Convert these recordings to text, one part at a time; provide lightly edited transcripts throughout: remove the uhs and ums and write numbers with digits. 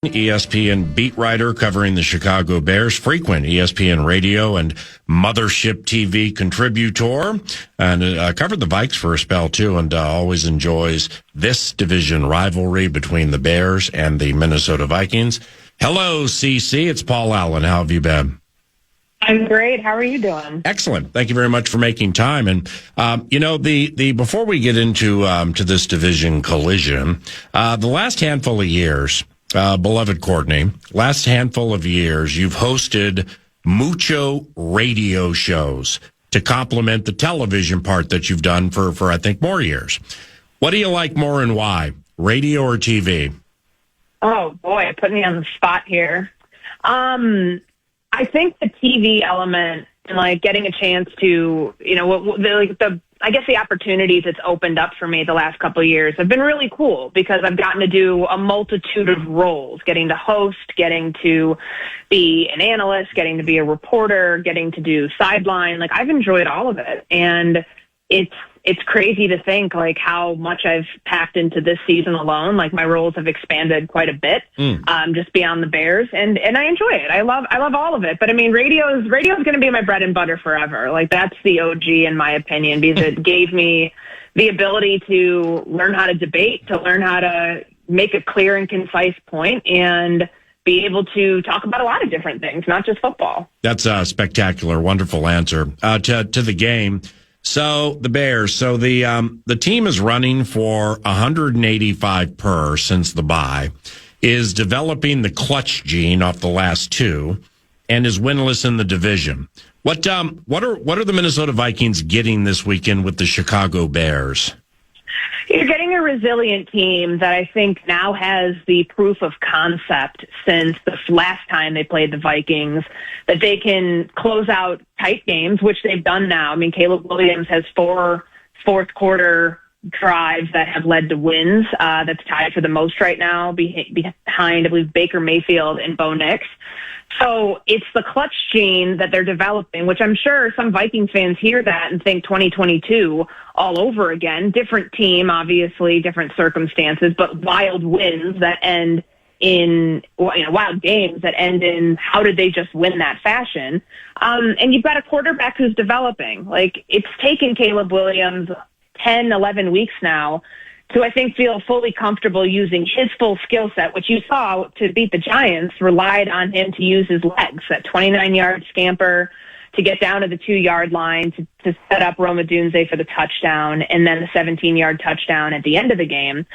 ESPN beat writer covering the Chicago Bears, frequent ESPN radio and Mothership TV contributor, and covered the Vikes for a spell too, and always enjoys this division rivalry between the Bears and the Minnesota Vikings. Hello, CC. It's Paul Allen. How have you been? I'm great. How are you doing? Excellent. Thank you very much for making time. And the before we get into to this division collision, the last handful of years. Beloved Courtney, last handful of years, you've hosted mucho radio shows to complement the television part that you've done for I think, more years. What do you like more and why, radio or TV? Oh, boy, put me on the spot here. I think the TV element and, like, getting a chance to, I guess the opportunities it's opened up for me the last couple of years have been really cool because I've gotten to do a multitude of roles, getting to host, getting to be an analyst, getting to be a reporter, getting to do sideline. Like, I've enjoyed all of it. And it's crazy to think, like, how much I've packed into this season alone. Like, my roles have expanded quite a bit, just beyond the Bears, and I enjoy it. I love all of it. But I mean, radio is going to be my bread and butter forever. Like, that's the OG in my opinion, because it gave me the ability to learn how to debate, to learn how to make a clear and concise point, and be able to talk about a lot of different things, not just football. That's a spectacular, wonderful answer to the game. So the Bears, the team is running for 185 per since the bye, is developing the clutch gene off the last two, and is winless in the division. What are the Minnesota Vikings getting this weekend with the Chicago Bears? You're getting a resilient team that I think now has the proof of concept since the last time they played the Vikings, that they can close out tight games, which they've done now. I mean, Caleb Williams has 4 fourth quarter drives that have led to wins. That's tied for the most right now behind, I believe, Baker Mayfield and Bo Nix. So it's the clutch gene that they're developing, which I'm sure some Vikings fans hear that and think 2022 all over again. Different team, obviously, different circumstances, but wild wins that end in, wild games that end in how did they just win that fashion? And you've got a quarterback who's developing. Like, it's taken Caleb Williams 10, 11 weeks now to, I think, feel fully comfortable using his full skill set, which you saw to beat the Giants, relied on him to use his legs, that 29-yard scamper to get down to the 2-yard line to set up Rome Odunze for the touchdown, and then the 17-yard touchdown at the end of the game.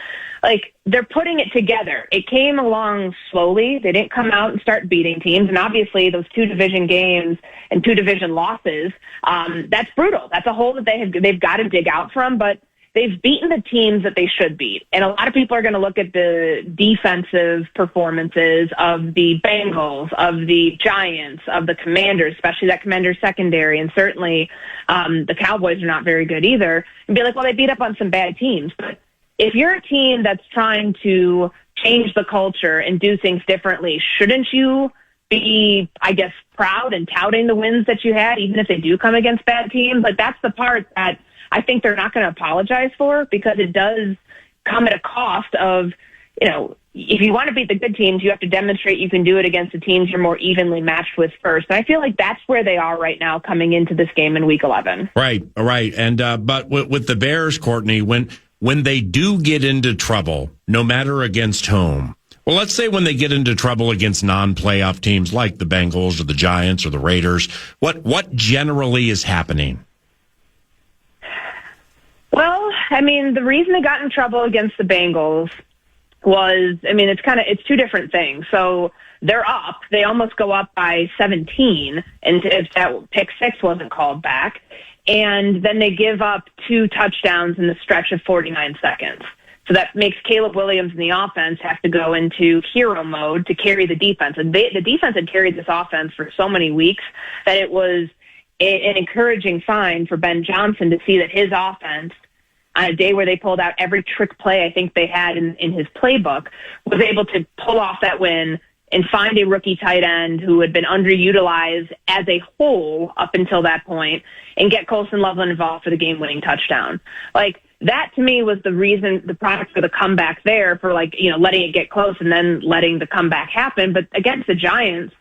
Like, they're putting it together. It came along slowly. They didn't come out and start beating teams, and obviously those 2 division games and 2 division losses, that's brutal. That's a hole that they've got to dig out from, but they've beaten the teams that they should beat. And a lot of people are going to look at the defensive performances of the Bengals, of the Giants, of the Commanders, especially that Commanders secondary, and certainly the Cowboys are not very good either, and be like, well, they beat up on some bad teams. But if you're a team that's trying to change the culture and do things differently, shouldn't you be, I guess, proud and touting the wins that you had, even if they do come against bad teams? Like, that's the part that I think they're not going to apologize for, because it does come at a cost of, if you want to beat the good teams, you have to demonstrate you can do it against the teams you're more evenly matched with first. And I feel like that's where they are right now coming into this game in Week 11. Right. And but with the Bears, Courtney, when they do get into trouble, no matter against whom, well, let's say when they get into trouble against non-playoff teams like the Bengals or the Giants or the Raiders, what generally is happening? Well, I mean, the reason they got in trouble against the Bengals was, it's 2 different things. So they're up. They almost go up by 17, and if that pick 6 wasn't called back. And then they give up 2 touchdowns in the stretch of 49 seconds. So that makes Caleb Williams and the offense have to go into hero mode to carry the defense. And the defense had carried this offense for so many weeks that it was an encouraging sign for Ben Johnson to see that his offense, on a day where they pulled out every trick play I think they had in his playbook, was able to pull off that win and find a rookie tight end who had been underutilized as a whole up until that point and get Colson Loveland involved for the game-winning touchdown. Like, that to me was the product for the comeback there, for letting it get close and then letting the comeback happen. But against the Giants,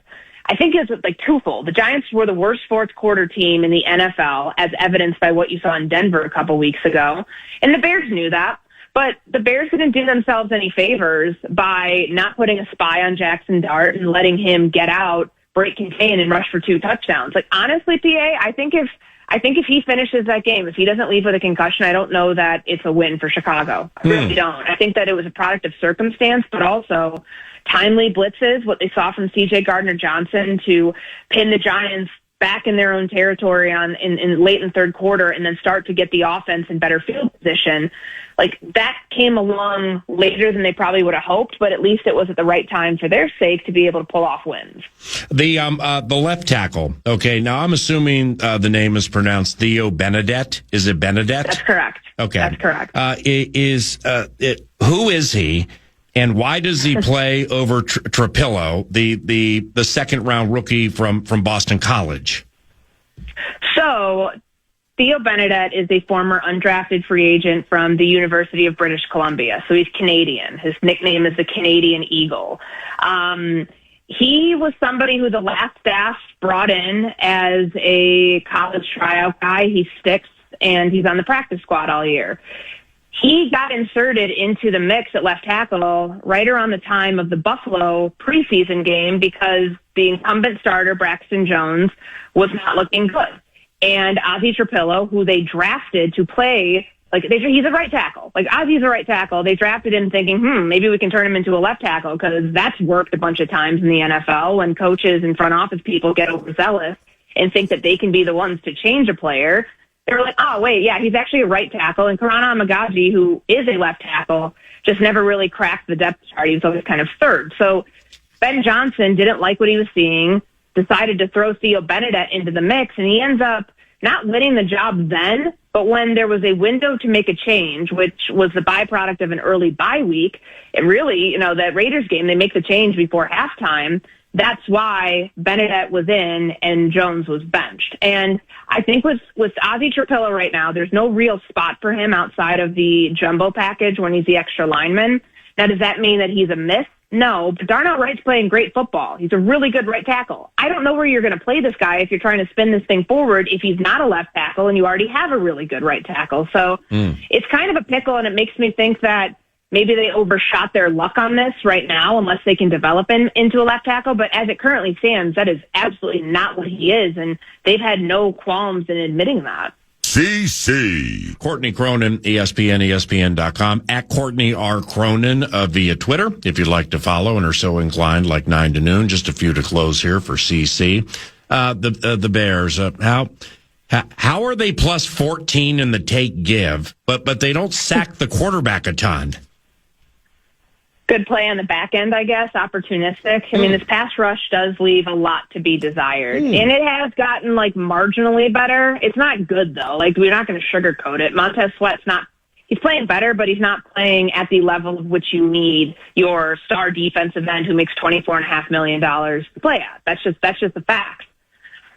I think it's twofold. The Giants were the worst fourth quarter team in the NFL, as evidenced by what you saw in Denver a couple weeks ago. And the Bears knew that. But the Bears didn't do themselves any favors by not putting a spy on Jackson Dart and letting him get out, break contain, and rush for 2 touchdowns. Honestly, PA, I think if he finishes that game, if he doesn't leave with a concussion, I don't know that it's a win for Chicago. I really don't. I think that it was a product of circumstance, but also timely blitzes, what they saw from C.J. Gardner-Johnson to pin the Giants back in their own territory in late in the third quarter and then start to get the offense in better field position. That came along later than they probably would have hoped, but at least it was at the right time for their sake to be able to pull off wins. The left tackle. Okay, now I'm assuming the name is pronounced Theo Benedette. Is it Benedette? That's correct. Okay, that's correct. Who is he, and why does he play over Trapillo, the second round rookie from Boston College? So, Theo Benedette is a former undrafted free agent from the University of British Columbia. So he's Canadian. His nickname is the Canadian Eagle. He was somebody who the last staff brought in as a college tryout guy. He sticks, and he's on the practice squad all year. He got inserted into the mix at left tackle right around the time of the Buffalo preseason game because the incumbent starter, Braxton Jones, was not looking good. And Ozzie Trapillo, who they drafted to play, he's a right tackle. Ozzie's a right tackle. They drafted him thinking, maybe we can turn him into a left tackle because that's worked a bunch of times in the NFL when coaches and front office people get overzealous and think that they can be the ones to change a player. They were like, oh, wait, yeah, he's actually a right tackle. And Karan Amagaji, who is a left tackle, just never really cracked the depth chart. He was always kind of third. So Ben Johnson didn't like what he was seeing, decided to throw Theo Benedette into the mix, and he ends up not winning the job then, but when there was a window to make a change, which was the byproduct of an early bye week, it really, that Raiders game, they make the change before halftime. That's why Benedette was in and Jones was benched. And I think with Ozzie Trapillo right now, there's no real spot for him outside of the jumbo package when he's the extra lineman. Now, does that mean that he's a miss? No, but Darnell Wright's playing great football. He's a really good right tackle. I don't know where you're going to play this guy if you're trying to spin this thing forward if he's not a left tackle and you already have a really good right tackle. So it's kind of a pickle, and it makes me think that maybe they overshot their luck on this right now unless they can develop him into a left tackle. But as it currently stands, that is absolutely not what he is, and they've had no qualms in admitting that. CC. Courtney Cronin, ESPN, ESPN.com, at Courtney R. Cronin via Twitter, if you'd like to follow and are so inclined, 9 to noon. Just a few to close here for CC. The Bears, how are they plus 14 in the take give, but they don't sack the quarterback a ton? Good play on the back end, I guess, opportunistic. I mean, this pass rush does leave a lot to be desired. And it has gotten, marginally better. It's not good, though. We're not going to sugarcoat it. Montez Sweat's not – he's playing better, but he's not playing at the level of which you need your star defensive end who makes $24.5 million to play at. That's just the facts.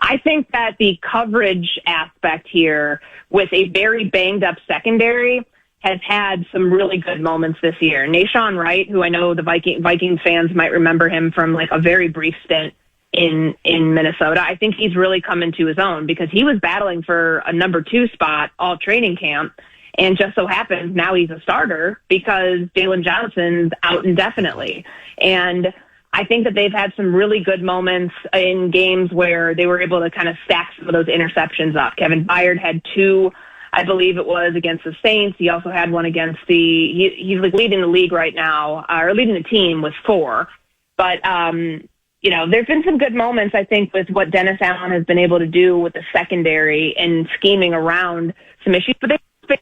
I think that the coverage aspect here with a very banged-up secondary – has had some really good moments this year. Nashawn Wright, who I know the Vikings fans might remember him from a very brief stint in Minnesota. I think he's really come into his own because he was battling for a number 2 spot all training camp, and just so happens now he's a starter because Jalen Johnson's out indefinitely. And I think that they've had some really good moments in games where they were able to kind of stack some of those interceptions up. Kevin Byard had 2, I believe it was against the Saints. He also had one against he's leading the league right now, or leading the team with 4. But, there's been some good moments, I think, with what Dennis Allen has been able to do with the secondary and scheming around some issues. But they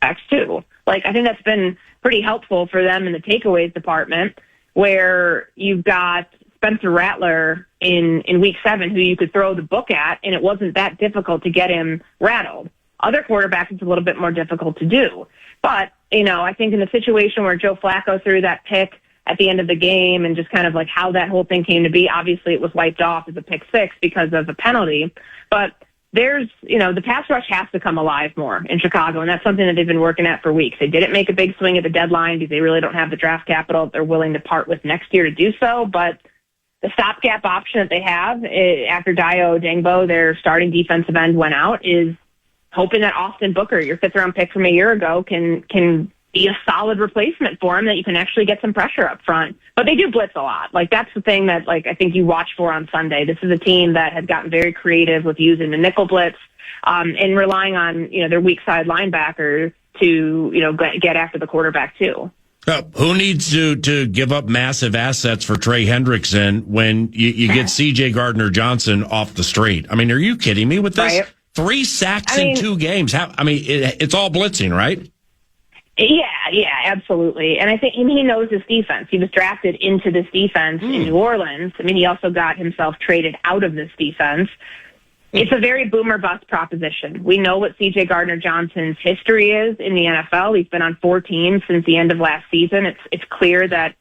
backs too. I think that's been pretty helpful for them in the takeaways department, where you've got Spencer Rattler in week 7, who you could throw the book at, and it wasn't that difficult to get him rattled. Other quarterbacks, it's a little bit more difficult to do. But, I think in the situation where Joe Flacco threw that pick at the end of the game and just kind of how that whole thing came to be, obviously it was wiped off as a pick 6 because of a penalty. But the pass rush has to come alive more in Chicago, and that's something that they've been working at for weeks. They didn't make a big swing at the deadline because they really don't have the draft capital that they're willing to part with next year to do so, but the stopgap option that they have after Dayo Dengbo, their starting defensive end, went out, is hoping that Austin Booker, your fifth-round pick from a year ago, can be a solid replacement for him, that you can actually get some pressure up front. But they do blitz a lot. Like, that's the thing that, like, I think you watch for on Sunday. This is a team that has gotten very creative with using the nickel blitz and relying on, their weak side linebacker to, get after the quarterback too. Who needs to give up massive assets for Trey Hendrickson when you get C.J. Gardner-Johnson off the street? I mean, are you kidding me with this? Right. 3 sacks in 2 games. It's all blitzing, right? Yeah, absolutely. And I think he knows his defense. He was drafted into this defense in New Orleans. I mean, he also got himself traded out of this defense. It's a very boomer-bust proposition. We know what C.J. Gardner-Johnson's history is in the NFL. He's been on 4 teams since the end of last season. It's clear that,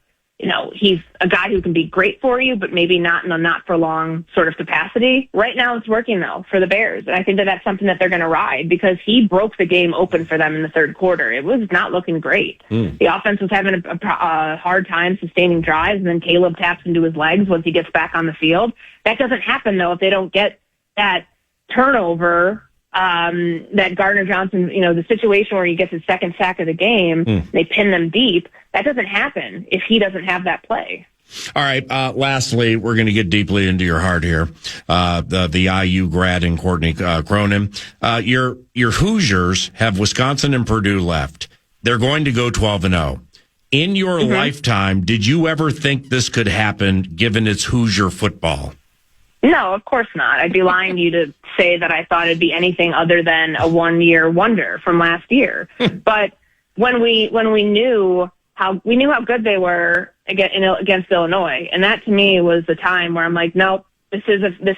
he's a guy who can be great for you, but maybe not in a not-for-long sort of capacity. Right now it's working, though, for the Bears. And I think that that's something that they're going to ride because he broke the game open for them in the third quarter. It was not looking great. The offense was having a hard time sustaining drives, and then Caleb taps into his legs once he gets back on the field. That doesn't happen, though, if they don't get that turnover, that Gardner-Johnson, the situation where he gets his second sack of the game, they pin them deep. That doesn't happen if he doesn't have that play. All right. Lastly, we're going to get deeply into your heart here. The IU grad and Courtney Cronin. Your Hoosiers have Wisconsin and Purdue left. They're going to go 12-0. In your lifetime, did you ever think this could happen given it's Hoosier football? No, of course not. I'd be lying to you to say that I thought it'd be anything other than a one-year wonder from last year. But when we knew how good they were against Illinois, and that to me was the time where I'm like, nope, this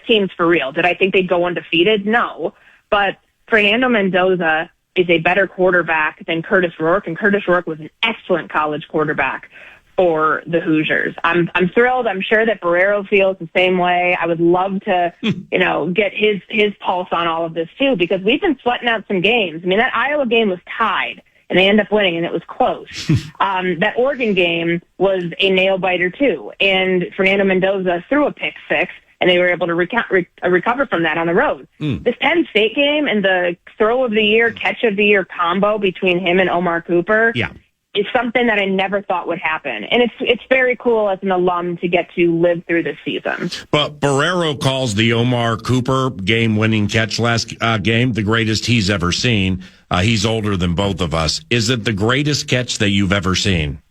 team's for real. Did I think they'd go undefeated? No. But Fernando Mendoza is a better quarterback than Curtis Rourke, and Curtis Rourke was an excellent college quarterback for the Hoosiers. I'm thrilled. I'm sure that Barrero feels the same way. I would love to, get his pulse on all of this too, because we've been sweating out some games. I mean, that Iowa game was tied and they end up winning and it was close. That Oregon game was a nail biter too. And Fernando Mendoza threw a pick 6 and they were able to recover from that on the road. This Penn State game and the throw of the year, catch of the year combo between him and Omar Cooper. Yeah. It's something that I never thought would happen. And it's very cool as an alum to get to live through this season. But Barrero calls the Omar Cooper game-winning catch last game the greatest he's ever seen. He's older than both of us. Is it the greatest catch that you've ever seen?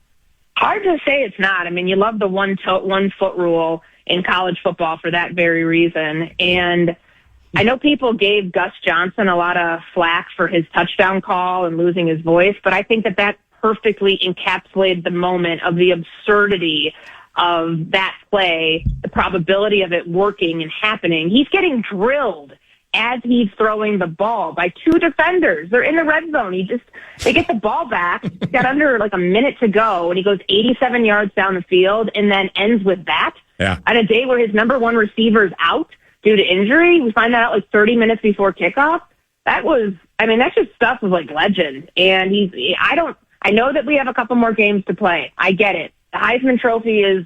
Hard to say it's not. I mean, you love the 1 foot rule in college football for that very reason. And I know people gave Gus Johnson a lot of flack for his touchdown call and losing his voice, but I think that perfectly encapsulated the moment of the absurdity of that play, the probability of it working and happening. He's getting drilled as he's throwing the ball by 2 defenders. They're in the red zone. They get the ball back. He's got under like a minute to go, and he goes 87 yards down the field and then ends with that. Yeah. On a day where his number 1 receiver is out due to injury. We find that out like 30 minutes before kickoff. That's just stuff of like legend. And I know that we have a couple more games to play. I get it. The Heisman Trophy is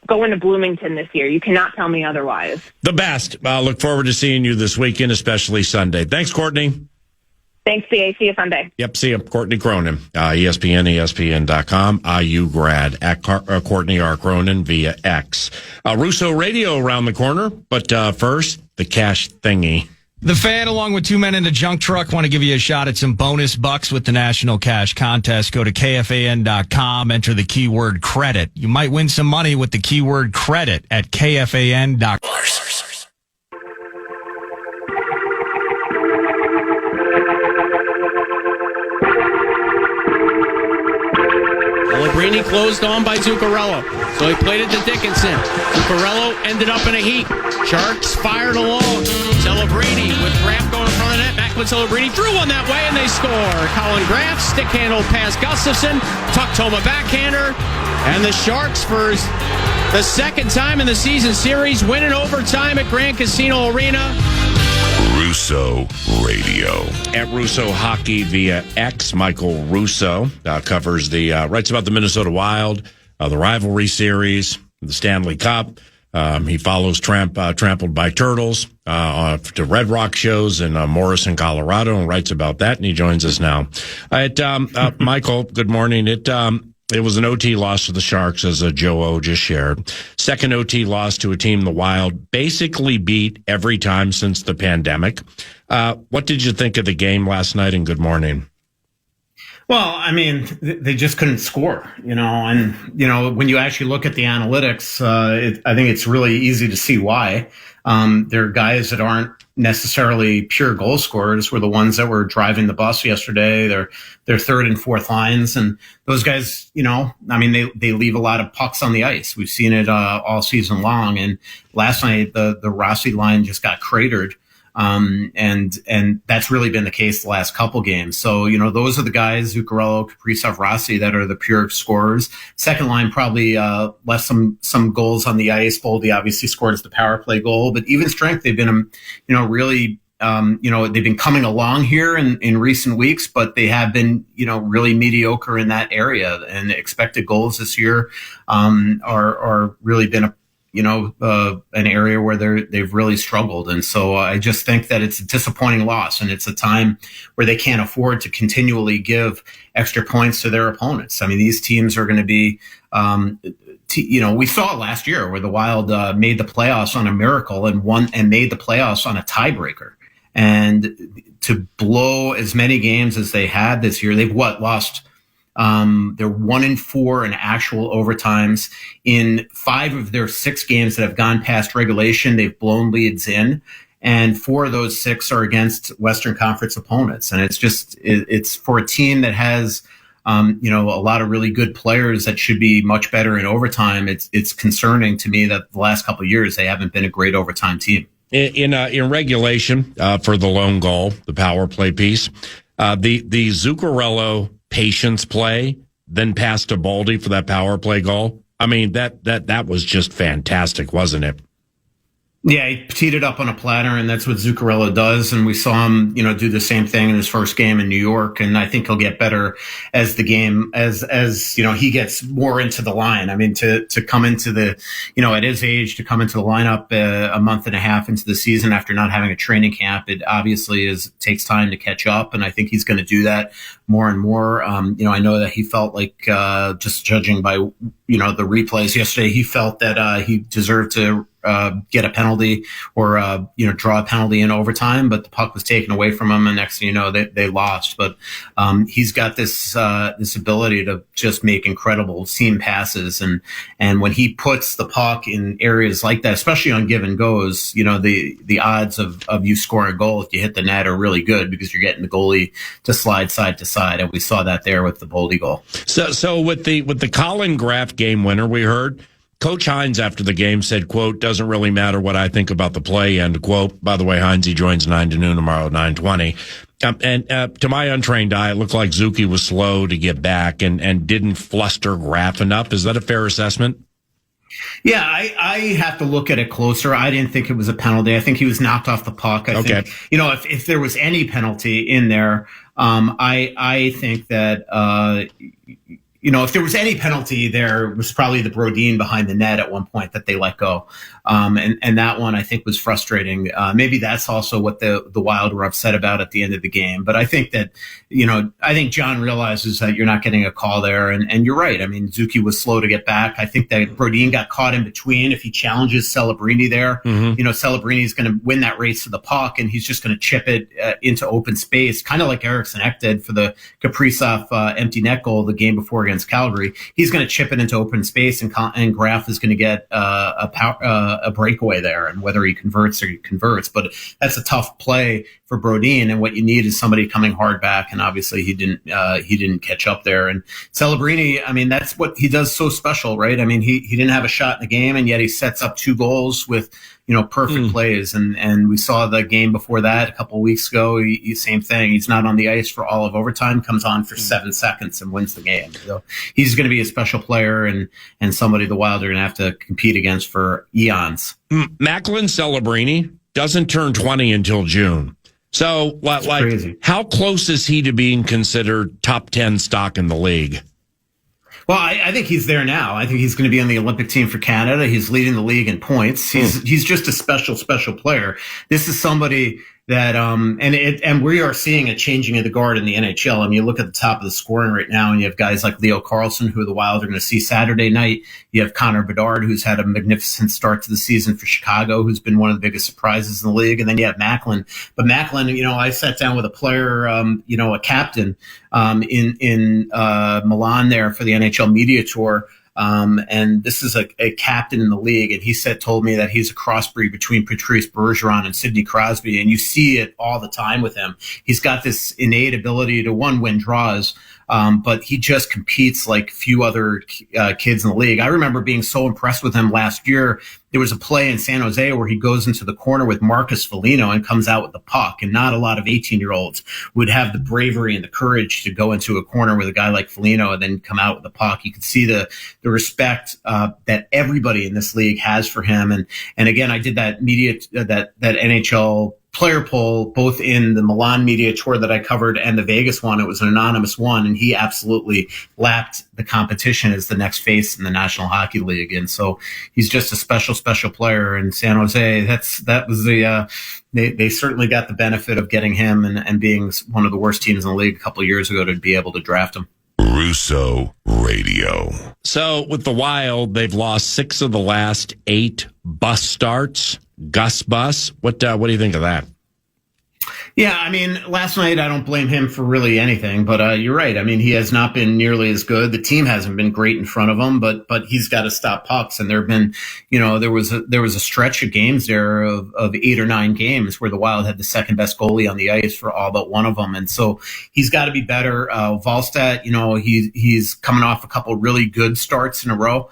going to Bloomington this year. You cannot tell me otherwise. The best. Look forward to seeing you this weekend, especially Sunday. Thanks, Courtney. Thanks, CA. See you Sunday. Yep, see you. Courtney Cronin, ESPN, ESPN.com, IU grad, at Courtney R. Cronin via X. Russo Radio around the corner, but first, the cash thingy. The Fan, along with 2 men in a junk truck, want to give you a shot at some bonus bucks with the National Cash Contest. Go to KFAN.com, enter the keyword credit. You might win some money with the keyword credit at KFAN.com. Celebrini closed on by Zuccarello, so he played it to Dickinson. Zuccarello ended up in a heap. Sharks fired along. Celebrini with Graf going in front of the net. Back with Celebrini, drew one that way, and they score. Colin Graf, stick handle past Gustafson, tucked home a backhander, and the Sharks, for the second time in the season series, win in overtime at Grand Casino Arena. Russo Radio. At Russo Hockey via X, Michael Russo writes about the Minnesota Wild, the rivalry series, the Stanley Cup. He follows Trampled by Turtles to Red Rock shows in Morrison, Colorado, and writes about that. And he joins us now. Michael, good morning. It was an OT loss to the Sharks, as Joe O just shared. Second OT loss to a team the Wild basically beat every time since the pandemic. What did you think of the game last night, and good morning? Well, I mean, they just couldn't score, and, when you actually look at the analytics, I think it's really easy to see why. There are guys that aren't necessarily pure goal scorers were the ones that were driving the bus yesterday. They're third and fourth lines. And those guys, they leave a lot of pucks on the ice. We've seen it all season long. And last night, the Rossi line just got cratered. And that's really been the case the last couple games. So, those are the guys, Zuccarello, Kaprizov, Rossi, that are the pure scorers. Second line, probably, left some goals on the ice. Boldy obviously scored as the power play goal, but even strength, they've been, really, they've been coming along here in recent weeks, but they have been, really mediocre in that area, and the expected goals this year, are really been an area where they've really struggled. And so I just think that it's a disappointing loss, and it's a time where they can't afford to continually give extra points to their opponents. I mean, these teams are going to be, we saw it last year where the Wild made the playoffs on a miracle and made the playoffs on a tiebreaker. And to blow as many games as they had this year, they've lost. They're 1-4 in actual overtimes. In 5 of their 6 games that have gone past regulation, they've blown leads in, and 4 of those 6 are against Western Conference opponents. And it's for a team that has, a lot of really good players that should be much better in overtime. It's concerning to me that the last couple of years they haven't been a great overtime team. In regulation, for the lone goal, the power play piece, the Zuccarello patience play, then pass to Boldy for that power play goal. I mean, that was just fantastic, wasn't it? Yeah, he teed it up on a platter, and that's what Zuccarello does. And we saw him, do the same thing in his first game in New York. And I think he'll get better as the game, as he gets more into the line. I mean, to come into the, at his age, to come into the lineup a month and a half into the season after not having a training camp, it obviously takes time to catch up. And I think he's going to do that more and more. I know that he felt like, just judging by, the replays yesterday, he felt that he deserved to get a penalty or draw a penalty in overtime, but the puck was taken away from him, and next thing you know, they lost. But he's got this ability to just make incredible seam passes, and when he puts the puck in areas like that, especially on give and goes, the odds of you scoring a goal if you hit the net are really good because you're getting the goalie to slide side to side, and we saw that there with the Boldy goal. So with the Colin Graff game winner, we heard Coach Hines after the game said, quote, "Doesn't really matter what I think about the play," end quote. By the way, Hines, he joins 9 to noon tomorrow at 9:20. And to my untrained eye, it looked like Zuki was slow to get back and didn't fluster Graff enough. Is that a fair assessment? Yeah, I have to look at it closer. I didn't think it was a penalty. I think he was knocked off the puck. I think, if there was any penalty in there, I think that, if there was any penalty, there was probably the Brodin behind the net at one point that they let go. And that one I think was frustrating. Maybe that's also what the Wild were upset about at the end of the game. But I think that, I think John realizes that you're not getting a call there. And you're right. I mean, Zuki was slow to get back. I think that Brodin got caught in between. If he challenges Celebrini there, Celebrini's going to win that race to the puck, and he's just going to chip it into open space, kind of like Eriksson Ek did for the Kaprizov empty net goal the game before against Calgary. He's going to chip it into open space, and Graff is going to get a breakaway there, and whether he converts. But that's a tough play for Brodin, and what you need is somebody coming hard back, and obviously he didn't catch up there. And Celebrini, I mean, that's what he does so special, right? I mean, he didn't have a shot in the game, and yet he sets up 2 goals with perfect plays. And we saw the game before that a couple of weeks ago. Same thing. He's not on the ice for all of overtime, comes on for 7 seconds and wins the game. So he's going to be a special player and somebody the Wild are going to have to compete against for eons. Macklin Celebrini doesn't turn 20 until June. So, like, crazy. how close is he to being considered top 10 stock in the league? Well, I think he's there now. I think he's going to be on the Olympic team for Canada. He's leading the league in points. He's just a special player. This is somebody that and we are seeing a changing of the guard in the NHL. I mean, you look at the top of the scoring right now, and you have guys like Leo Carlsson, who the Wild are going to see Saturday night. You have Connor Bedard, who's had a magnificent start to the season for Chicago, who's been one of the biggest surprises in the league. And then you have Macklin. But Macklin, I sat down with a player, a captain in Milan there for the NHL media tour. And this is a captain in the league, and he told me that he's a crossbreed between Patrice Bergeron and Sidney Crosby, and you see it all the time with him. He's got this innate ability to win draws, but he just competes like few other kids in the league. I remember being so impressed with him last year. There was a play in San Jose where he goes into the corner with Marcus Foligno and comes out with the puck. And not a lot of 18-year-olds would have the bravery and the courage to go into a corner with a guy like Foligno and then come out with the puck. You could see the respect that everybody in this league has for him. And again, I did that that NHL player poll, both in the Milan media tour that I covered and the Vegas one. It was an anonymous one, and he absolutely lapped the competition as the next face in the National Hockey League. And so he's just a special player in San Jose. They certainly got the benefit of getting him and being one of the worst teams in the league a couple of years ago to be able to draft him. Russo Radio. So with the Wild, they've lost 6 of the last 8 bus starts. Gus Bus. What do you think of that? Yeah, I mean, last night I don't blame him for really anything, but you're right. I mean, he has not been nearly as good. The team hasn't been great in front of him, but he's got to stop pucks. And there have been, there was a stretch of games there of 8 or 9 games where the Wild had the second best goalie on the ice for all but one of them, and so he's got to be better. Wallstedt, he's coming off a couple really good starts in a row,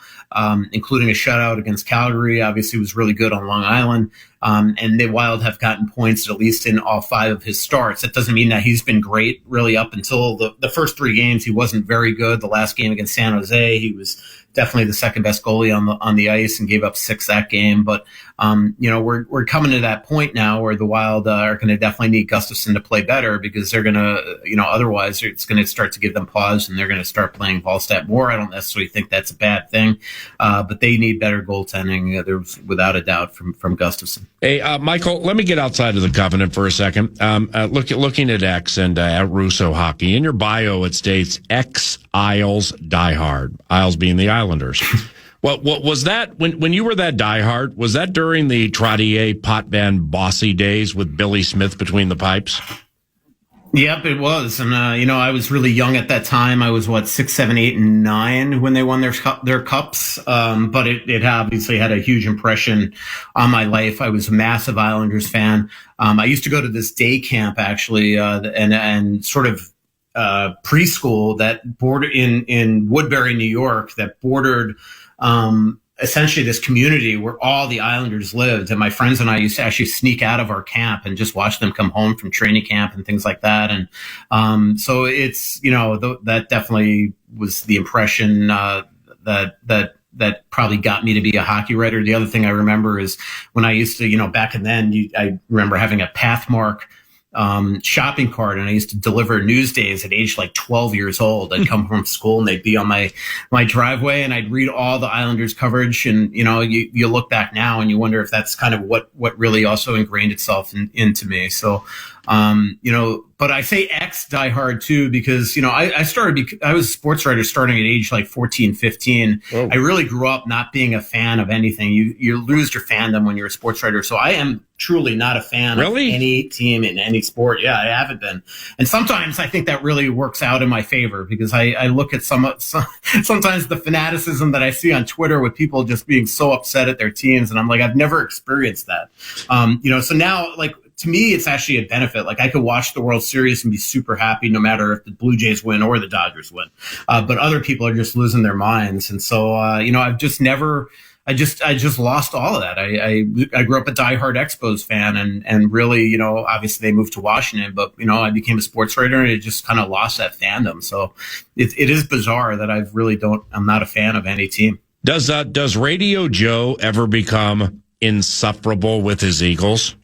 including a shutout against Calgary. Obviously, was really good on Long Island. And the Wild have gotten points at least in all 5 of his starts. That doesn't mean that he's been great really up until the first 3 games. He wasn't very good. The last game against San Jose, he was definitely the second best goalie on the ice and gave up 6 that game. But we're coming to that point now where the Wild are going to definitely need Gustafsson to play better, because they're going to, otherwise it's going to start to give them pause and they're going to start playing Wallstedt more. I don't necessarily think that's a bad thing, but they need better goaltending. There's without a doubt from Gustafsson. Hey, Michael, let me get outside of the Covenant for a second. Looking at X and at Russo Hockey, in your bio it states ex-Isles diehard. Isles being the Islanders. What was that when you were that diehard? Was that during the Trottier Potvin Bossy days with Billy Smith between the pipes? Yep, it was. And, I was really young at that time. I was 6, 7, 8, and 9 when they won their cups. But it obviously had a huge impression on my life. I was a massive Islanders fan. I used to go to this day camp actually, and sort of preschool that bordered in Woodbury, New York, that bordered essentially this community where all the Islanders lived. And my friends and I used to actually sneak out of our camp and just watch them come home from training camp and things like that. And so it's, that definitely was the impression that probably got me to be a hockey writer. The other thing I remember is when I used to, back then, I remember having a Pathmark shopping cart, and I used to deliver Newsdays at age 12 years old. I'd come from school and they'd be on my driveway, and I'd read all the Islanders coverage. And, you look back now and you wonder if that's kind of what really also ingrained itself into me. So, but I say ex diehard too, because, I was a sports writer starting at age 14, 15. Oh. I really grew up not being a fan of anything. You lose your fandom when you're a sports writer. So I am truly not a fan of any team in any sport. Yeah, I haven't been. And sometimes I think that really works out in my favor, because I look at sometimes the fanaticism that I see on Twitter with people just being so upset at their teams. And I'm like, I've never experienced that. So now, to me, it's actually a benefit. I could watch the World Series and be super happy no matter if the Blue Jays win or the Dodgers win. But other people are just losing their minds. And so, I've just never, I just lost all of that. I grew up a diehard Expos fan, and really, obviously they moved to Washington, but, I became a sports writer and it just kind of lost that fandom. So it is bizarre that I'm not a fan of any team. Does Radio Joe ever become insufferable with his Eagles?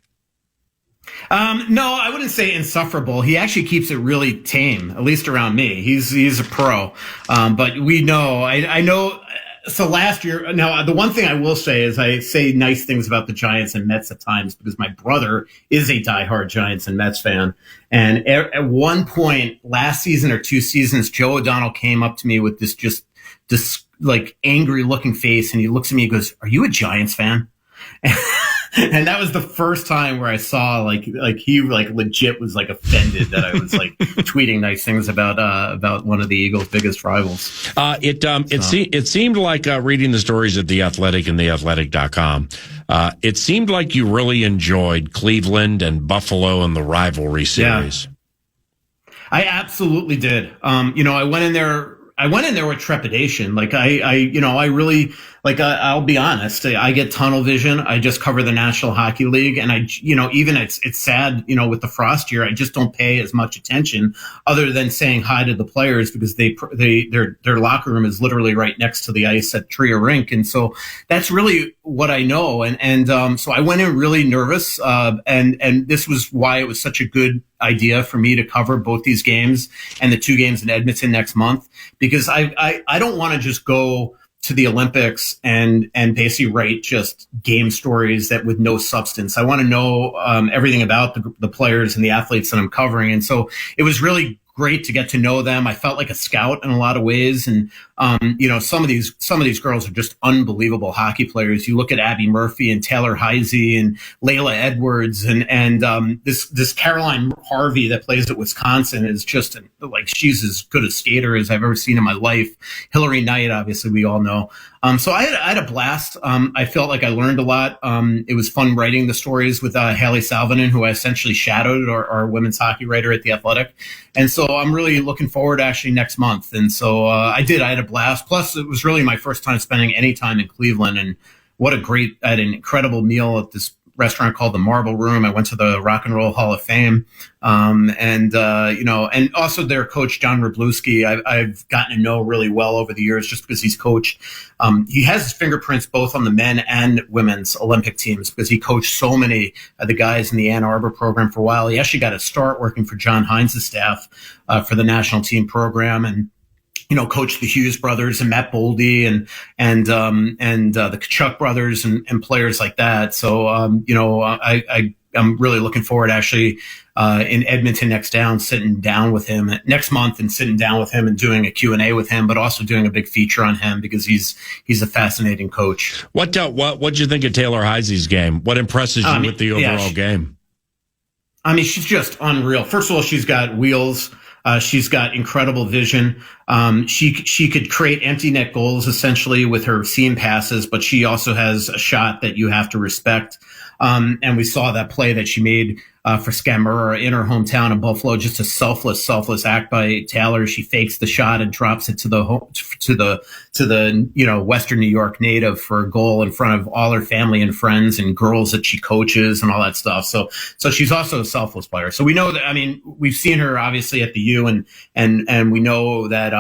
No, I wouldn't say insufferable. He actually keeps it really tame, at least around me. He's a pro. But we know, I know. So last year, now the one thing I will say is I say nice things about the Giants and Mets at times because my brother is a diehard Giants and Mets fan. And at one point last season or 2 seasons, Joe O'Donnell came up to me with this like angry looking face. And he looks at me and goes, "Are you a Giants fan?" And that was the first time where I saw like he like legit was like offended that I was like tweeting nice things about one of the Eagles' biggest rivals. It seemed like reading the stories at The Athletic and theathletic.com. It seemed like you really enjoyed Cleveland and Buffalo and the rivalry series. Yeah. I absolutely did. I went in there with trepidation. Like I really, like, I'll be honest. I get tunnel vision. I just cover the National Hockey League. And even it's sad, with the frost year, I just don't pay as much attention other than saying hi to the players because their locker room is literally right next to the ice at Tria Rink. And so that's really what I know. So I went in really nervous. And this was why it was such a good idea for me to cover both these games and the 2 games in Edmonton next month, because I don't want to just go to the Olympics and basically write just game stories that with no substance. I want to know everything about the players and the athletes that I'm covering. And so it was really great to get to know them. I felt like a scout in a lot of ways. And, some of these girls are just unbelievable hockey players. You look at Abby Murphy and Taylor Heisey and Layla Edwards and this Caroline Harvey that plays at Wisconsin is just like, she's as good a skater as I've ever seen in my life. Hillary Knight, obviously we all know. So I had a blast. I felt like I learned a lot. It was fun writing the stories with Hallie Salvinen, who I essentially shadowed, our women's hockey writer at The Athletic. And so I'm really looking forward to actually next month. And so I had a blast. Plus, it was really my first time spending any time in Cleveland. And I had an incredible meal at this restaurant called the Marble Room. I went to the Rock and Roll Hall of Fame. And also their coach, John Wroblewski, I've gotten to know really well over the years just because he's coached. He has his fingerprints both on the men and women's Olympic teams because he coached so many of the guys in the Ann Arbor program for a while. He actually got a start working for John Hines' staff for the national team program and coached the Hughes brothers and Matt Boldy and the Kachuk brothers and players like that. So, I'm really looking forward to actually in Edmonton next month and sitting down with him and doing a Q&A with him, but also doing a big feature on him because he's a fascinating coach. What'd you think of Taylor Heisey's game? What impresses you with the overall game? I mean, she's just unreal. First of all, she's got wheels. She's got incredible vision. She could create empty net goals essentially with her seam passes, but she also has a shot that you have to respect. And we saw that play that she made for Skamura in her hometown of Buffalo, just a selfless act by Taylor. She fakes the shot and drops it to the Western New York native for a goal in front of all her family and friends and girls that she coaches and all that stuff. So she's also a selfless player. So we know that. I mean, we've seen her obviously at the U, and we know that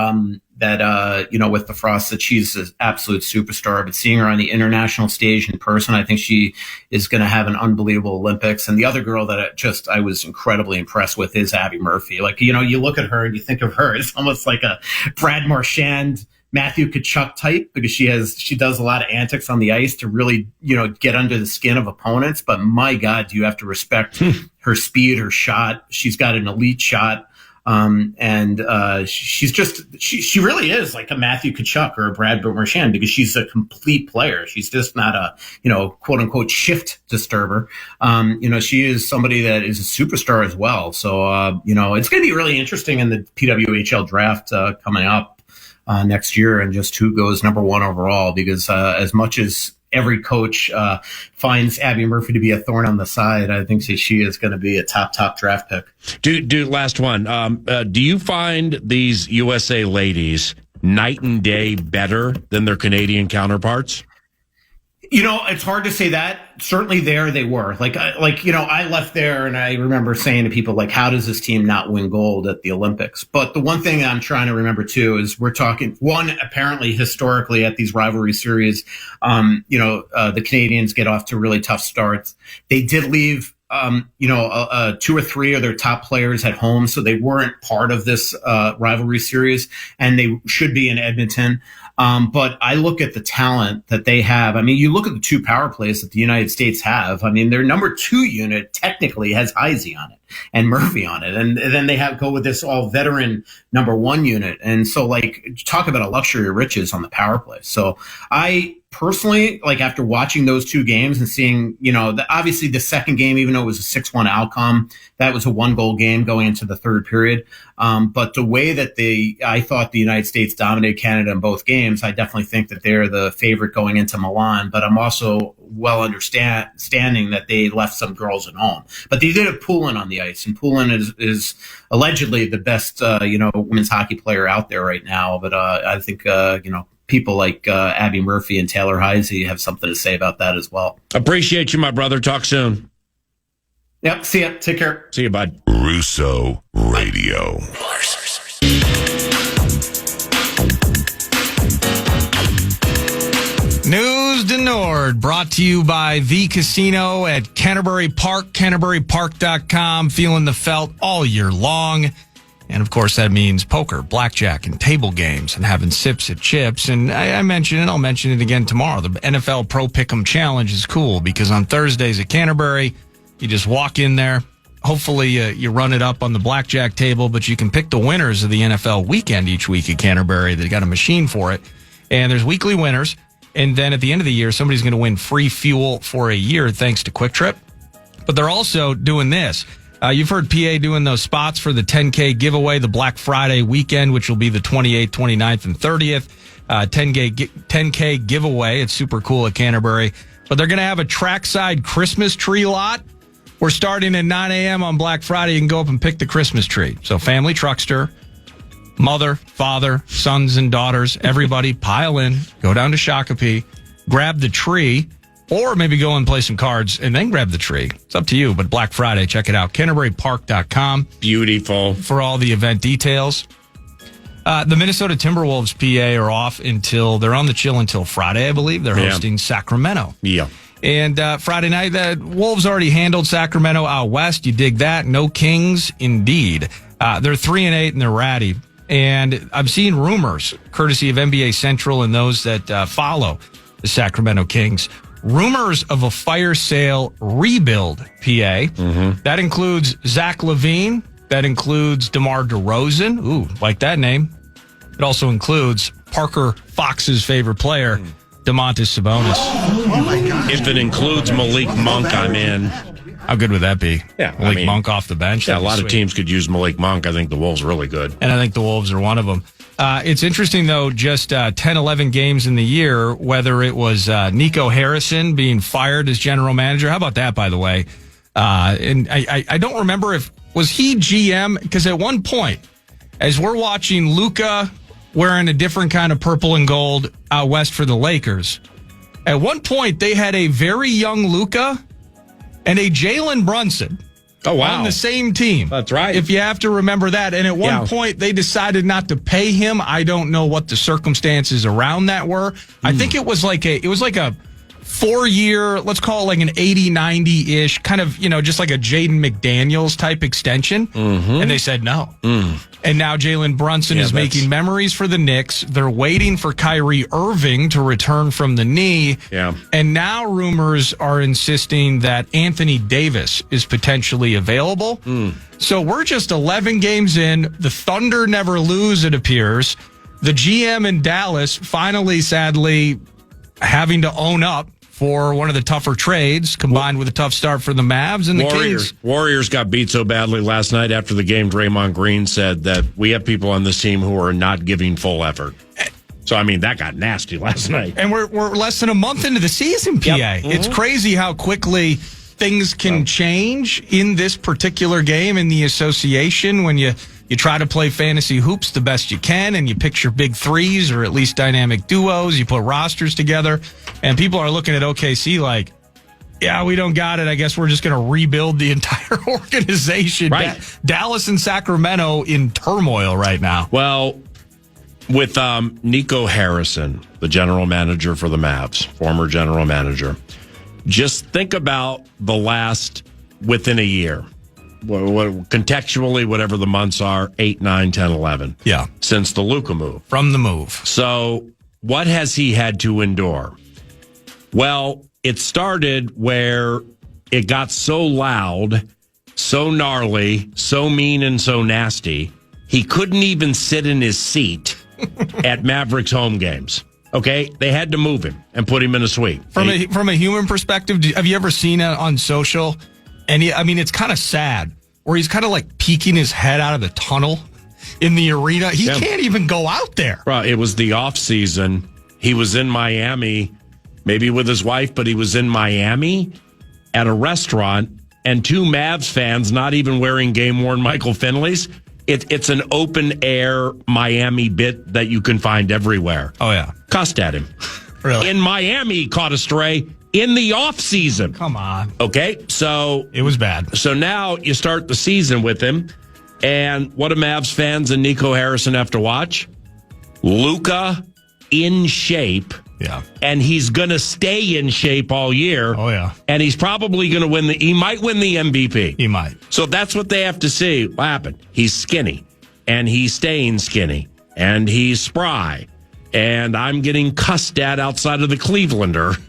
with the Frost that she's an absolute superstar. But seeing her on the international stage in person, I think she is going to have an unbelievable Olympics. And the other girl that I was incredibly impressed with is Abby Murphy. Like, you look at her and you think of her as almost like a Brad Marchand, Matthew Tkachuk type because she does a lot of antics on the ice to really, get under the skin of opponents. But my God, do you have to respect her speed, her shot. She's got an elite shot. She really is like a Matthew Tkachuk or a Brad Marchand because she's a complete player. She's just not a, quote unquote shift disturber. She is somebody that is a superstar as well. So, it's going to be really interesting in the PWHL draft, coming up, next year and just who goes number 1 overall because, as much as every coach finds Abby Murphy to be a thorn on the side, I think she is going to be a top draft pick. Last one. Do you find these USA ladies night and day better than their Canadian counterparts? It's hard to say that. Certainly there they were. I left there and I remember saying to people, like, how does this team not win gold at the Olympics? But the one thing I'm trying to remember, too, is we're talking, apparently historically at these rivalry series, the Canadians get off to really tough starts. They did leave 2 or 3 of their top players at home, so they weren't part of this rivalry series, and they should be in Edmonton. But I look at the talent that they have. I mean, you look at the 2 power plays that the United States have. I mean, their number 2 unit technically has Heisey on it and Murphy on it. And then they go with this all veteran number 1 unit. And so, like, talk about a luxury of riches on the power play. So I personally, like, after watching those 2 games and seeing, obviously the second game, even though it was a 6-1 outcome, that was a 1-goal game going into the third period. But the way that I thought the United States dominated Canada in both games, I definitely think that they're the favorite going into Milan. But I'm also well understanding that they left some girls at home. But they did have Poulin on the ice, and Poulin is allegedly the best, women's hockey player out there right now. But I think, people like Abby Murphy and Taylor Heisey have something to say about that as well. Appreciate you, my brother. Talk soon. Yep. See ya. Take care. See you, bud. Russo Radio. News de Nord, brought to you by The Casino at Canterbury Park, CanterburyPark.com. Feeling the felt all year long. And, of course, that means poker, blackjack, and table games, and having sips at chips. And I mentioned it, I'll mention it again tomorrow. The NFL Pro Pick'em Challenge is cool because on Thursdays at Canterbury, you just walk in there. Hopefully, you run it up on the blackjack table, but you can pick the winners of the NFL weekend each week at Canterbury. They got a machine for it. And there's weekly winners. And then at the end of the year, somebody's going to win free fuel for a year thanks to Quick Trip. But they're also doing this. You've heard PA doing those spots for the 10K giveaway, the Black Friday weekend, which will be the 28th, 29th, and 30th. 10K giveaway. It's super cool at Canterbury. But they're going to have a trackside Christmas tree lot. We're starting at 9 a.m. on Black Friday. You can go up and pick the Christmas tree. So family truckster, mother, father, sons and daughters, everybody pile in, go down to Shakopee, grab the tree, or maybe go and play some cards and then grab the tree. It's up to you, but Black Friday, check it out. CanterburyPark.com. Beautiful. For all the event details. The Minnesota Timberwolves, PA, are off they're on the chill until Friday, I believe. They're hosting Sacramento. Yeah. And Friday night, the Wolves already handled Sacramento out west. You dig that? No Kings, indeed. They're 3-8 and they're ratty. And I'm seeing rumors, courtesy of NBA Central and those that follow the Sacramento Kings, rumors of a fire sale rebuild, PA. Mm-hmm. That includes Zach LaVine. That includes DeMar DeRozan. Ooh, like that name. It also includes Parker Fox's favorite player, Domantas Sabonis. Oh my gosh. If it includes Malik Monk, I'm in. How good would that be? Yeah, Malik Monk off the bench. Yeah, a lot of teams could use Malik Monk. I think the Wolves are really good. And I think the Wolves are one of them. It's interesting, though, just 10, 11 games in the year, whether it was Nico Harrison being fired as general manager. How about that, by the way? And I don't remember was he GM? Because at one point, as we're watching Luka wearing a different kind of purple and gold out west for the Lakers, at one point they had a very young Luka and a Jalen Brunson. Oh, wow. On the same team. That's right. If you have to remember that. And at one point, they decided not to pay him. I don't know what the circumstances around that were. I think it was like a 4-year, let's call it like an 80, 90-ish, kind of, just like a Jaden McDaniels type extension. Mm-hmm. And they said no. And now Jalen Brunson is making memories for the Knicks. They're waiting for Kyrie Irving to return from the knee. Yeah. And now rumors are insisting that Anthony Davis is potentially available. So we're just 11 games in. The Thunder never lose, it appears. The GM in Dallas finally, sadly, having to own up for one of the tougher trades, combined with a tough start for the Mavs and the Kings. Warriors got beat so badly last night after the game. Draymond Green said that we have people on this team who are not giving full effort. So, I mean, that got nasty last night. And we're less than a month into the season, PA. Yep. It's crazy how quickly things can change in this particular game in the association when you try to play fantasy hoops the best you can, and you picture big threes or at least dynamic duos. You put rosters together, and people are looking at OKC like, yeah, we don't got it. I guess we're just going to rebuild the entire organization. Right. Dallas and Sacramento in turmoil right now. Well, with Nico Harrison, the general manager for the Mavs, former general manager, just think about the last within a year. Contextually, whatever the months are, 8, 9, 10, 11. Yeah. Since the Luka move. From the move. So what has he had to endure? Well, it started where it got so loud, so gnarly, so mean and so nasty, he couldn't even sit in his seat at Mavericks home games. Okay? They had to move him and put him in a suite. From a human perspective, have you ever seen it on social? And it's kind of sad where he's kind of like peeking his head out of the tunnel in the arena. He can't even go out there. Well, it was the off season. He was in Miami, maybe with his wife, but he was in Miami at a restaurant, and 2 Mavs fans not even wearing game-worn Michael Finleys. It's an open-air Miami bit that you can find everywhere. Oh, yeah. Cussed at him. Really? In Miami, caught a stray in the off season. Come on. Okay, so it was bad. So now you start the season with him, and what do Mavs fans and Nico Harrison have to watch? Luka in shape. Yeah. And he's going to stay in shape all year. Oh, yeah. And he's probably going to he might win the MVP. He might. So that's what they have to see. What happened? He's skinny, and he's staying skinny, and he's spry. And I'm getting cussed at outside of the Clevelander,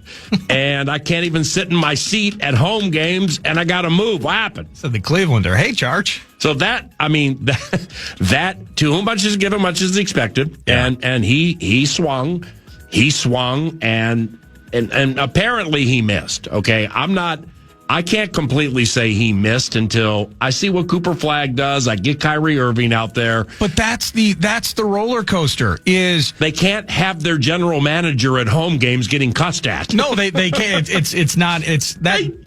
and I can't even sit in my seat at home games, and I got to move. What happened? So the Clevelander, hey, Charge. So that to whom much is given, much is expected, Yeah. and he swung, and apparently he missed. Okay, I can't completely say he missed until I see what Cooper Flagg does. I get Kyrie Irving out there. But that's the roller coaster is They can't have their general manager at home games getting cussed at. no, they can't. It's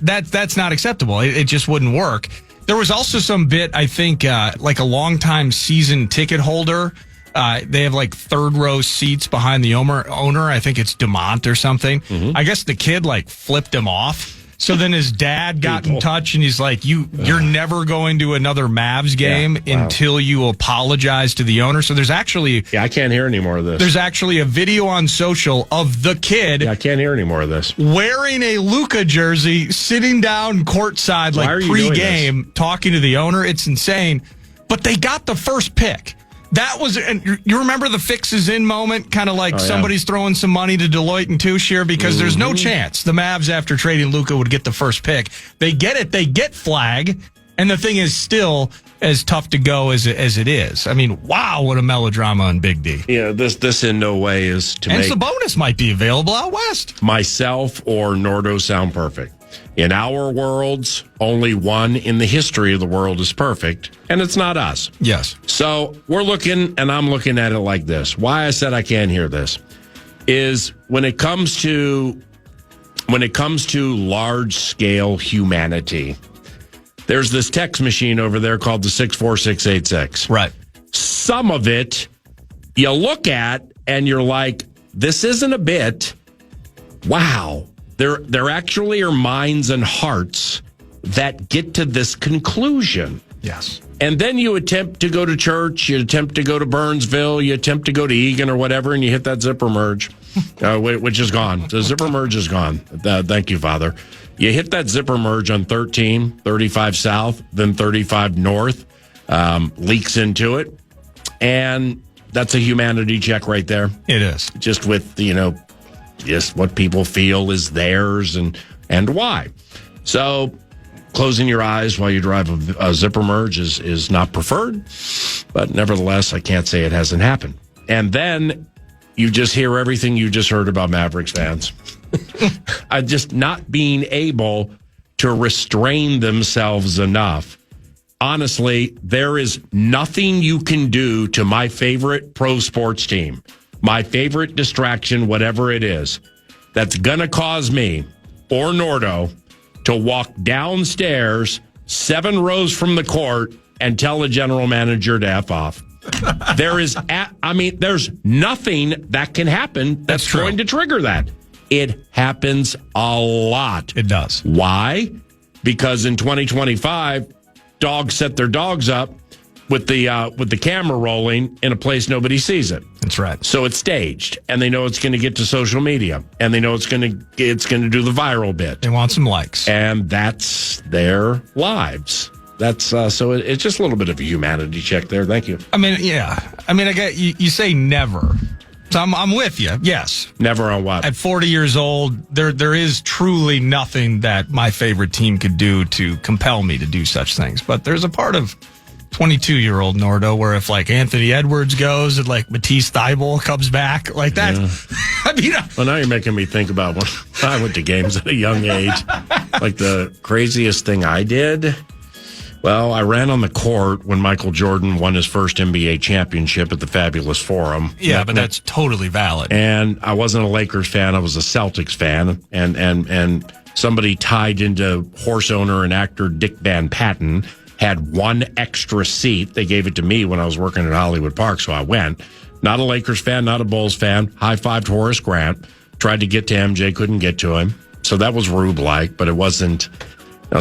that's not acceptable. It just wouldn't work. There was also some bit, I think, like a longtime season ticket holder. They have like third row seats behind the owner. I think it's DeMont or something. Mm-hmm. I guess the kid like flipped him off. So then his dad got in touch, and he's like, you're never going to another Mavs game until you apologize to the owner. So there's actually... Yeah, I can't hear any more of this. There's actually a video on social of the kid... Yeah, I can't hear any more of this. ...wearing a Luka jersey, sitting down courtside like pre-game, talking to the owner. It's insane. But they got the first pick. That was, and you remember the fixes in moment, kind of like somebody's throwing some money to Deloitte and Touche here because there's no chance the Mavs after trading Luka would get the first pick. They get it, they get Flagg, and the thing is still as tough to go as it is. I mean, wow, what a melodrama on Big D. Yeah, this in no way is to and make Sabonis might be available out west. Myself or Nordo sound perfect. In our worlds, only one in the history of the world is perfect, and it's not us. Yes. So we're looking, and I'm looking at it like this. Why I said I can't hear this is when it comes to large-scale humanity, there's this text machine over there called the 64686. Right. Some of it you look at, and you're like, this isn't a bit. Wow. There actually are minds and hearts that get to this conclusion. Yes. And then you attempt to go to church, you attempt to go to Burnsville, you attempt to go to Egan or whatever, and you hit that zipper merge, which is gone. The zipper merge is gone. Thank you, Father. You hit that zipper merge on 13, 35 south, then 35 north, leaks into it. And that's a humanity check right there. It is. Just with, just what people feel is theirs and why. So closing your eyes while you drive a zipper merge is not preferred, but nevertheless, I can't say it hasn't happened. And then you just hear everything you just heard about Mavericks fans. Just not being able to restrain themselves enough. Honestly, there is nothing you can do to my favorite pro sports team, my favorite distraction, whatever it is, that's going to cause me or Nordo to walk downstairs 7 rows from the court and tell the general manager to F off. There's nothing that can happen that's going to trigger that. It happens a lot. It does. Why? Because in 2025, dogs set their dogs up. with the camera rolling in a place nobody sees it. That's right. So it's staged, and they know it's going to get to social media, and they know it's going to do the viral bit. They want some likes, and that's their lives. That's so it's just a little bit of a humanity check there. Thank you. I mean, yeah. I mean, I get you say never. So I'm with you. Yes. Never on what? At 40 years old, there is truly nothing that my favorite team could do to compel me to do such things. But there's a part of 22-year-old Nordo where if like Anthony Edwards goes and like Matisse Thybulle comes back, like that. Yeah. I mean, well, now you're making me think about when I went to games at a young age. Like the craziest thing I did. Well, I ran on the court when Michael Jordan won his first NBA championship at the Fabulous Forum. Yeah, but that's totally valid. And I wasn't a Lakers fan. I was a Celtics fan. And somebody tied into horse owner and actor Dick Van Patten had one extra seat. They gave it to me when I was working at Hollywood Park, so I went. Not a Lakers fan, not a Bulls fan. High-fived Horace Grant. Tried to get to MJ, couldn't get to him. So that was Rube-like, but it wasn't...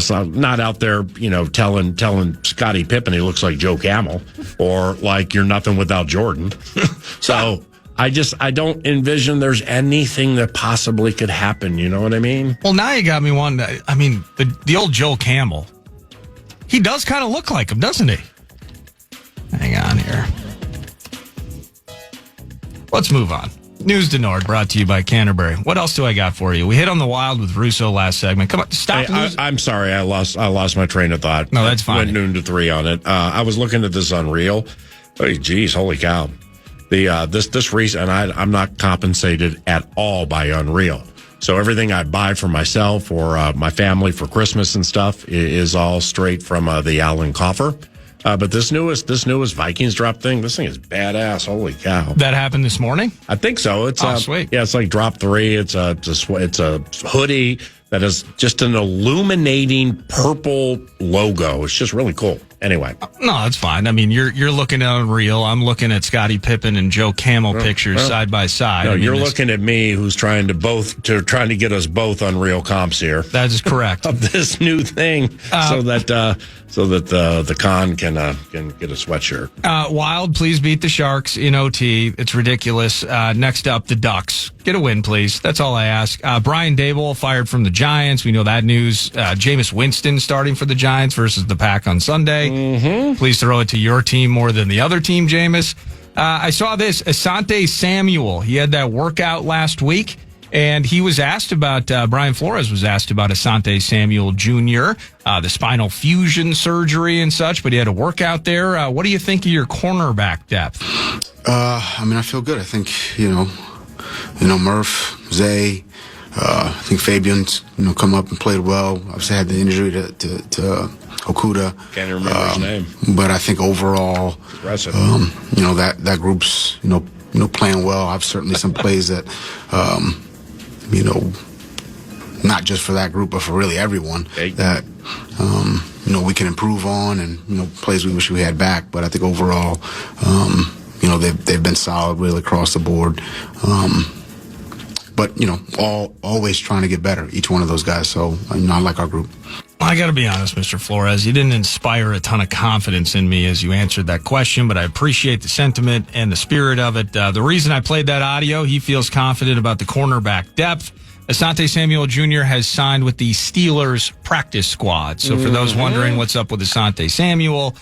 So I'm not out there, telling Scottie Pippen he looks like Joe Camel or like you're nothing without Jordan. So I don't envision there's anything that possibly could happen. You know what I mean? Well, now you got me wanting I mean, the old Joe Camel, he does kind of look like him, doesn't he? Hang on here. Let's move on. News to Nord, brought to you by Canterbury. What else do I got for you? We hit on the Wild with Russo last segment. Come on, stop. Hey, I'm sorry, I lost my train of thought. No, that's fine. Went noon to 3 on it. I was looking at this Unreal. Hey, geez, holy cow! This reason, I'm not compensated at all by Unreal. So everything I buy for myself or my family for Christmas and stuff is all straight from the Allen coffer. But this newest Vikings drop thing, this thing is badass. Holy cow! That happened this morning? I think so. It's sweet. Yeah, it's like drop 3. It's a hoodie that is just an illuminating purple logo. It's just really cool. Anyway, no, that's fine. I mean, you're looking at Unreal. I'm looking at Scottie Pippen and Joe Camel pictures side by side. No, you're looking at me, who's trying to get us both Unreal comps here. That is correct. Of this new thing, so that the con can get a sweatshirt. Wild, please beat the Sharks in OT. It's ridiculous. Next up, the Ducks. Get a win, please. That's all I ask. Brian Daboll fired from the Giants. We know that news. Jameis Winston starting for the Giants versus the Pack on Sunday. Mm-hmm. Please throw it to your team more than the other team, Jameis. I saw this. Asante Samuel. He had that workout last week, and he was asked about, Brian Flores was asked about Asante Samuel Jr., the spinal fusion surgery and such, but he had a workout there. What do you think of your cornerback depth? I mean, I feel good. I think, Murph, Zay, I think Fabian's, come up and played well. Obviously had the injury to Okuda. Can't remember his name. But I think overall, impressive. That group's, playing well. I've certainly some plays that, not just for that group, but for really everyone that, we can improve on and, plays we wish we had back. But I think overall, they've been solid really across the board. But, always trying to get better, each one of those guys. So, I like our group. I got to be honest, Mr. Flores, you didn't inspire a ton of confidence in me as you answered that question, but I appreciate the sentiment and the spirit of it. The reason I played that audio, he feels confident about the cornerback depth. Asante Samuel Jr. has signed with the Steelers practice squad. So for those wondering what's up with Asante Samuel,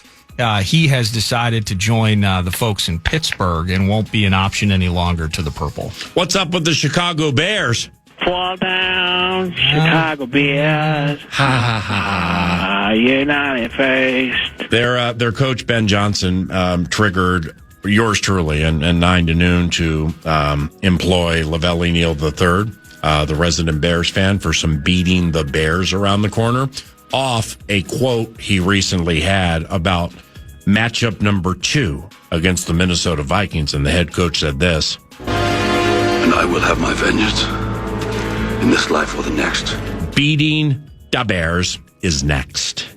he has decided to join the folks in Pittsburgh and won't be an option any longer to the Purple. What's up with the Chicago Bears? Fall down, Chicago Bears. Ha ha ha! United faced. Their coach Ben Johnson triggered yours truly and 9 to noon to employ Lavelle Neal III, the resident Bears fan, for some beating the Bears around the corner, off a quote he recently had about matchup number 2 against the Minnesota Vikings, and the head coach said this: "And I will have my vengeance in this life or the next." Beating the Bears is next.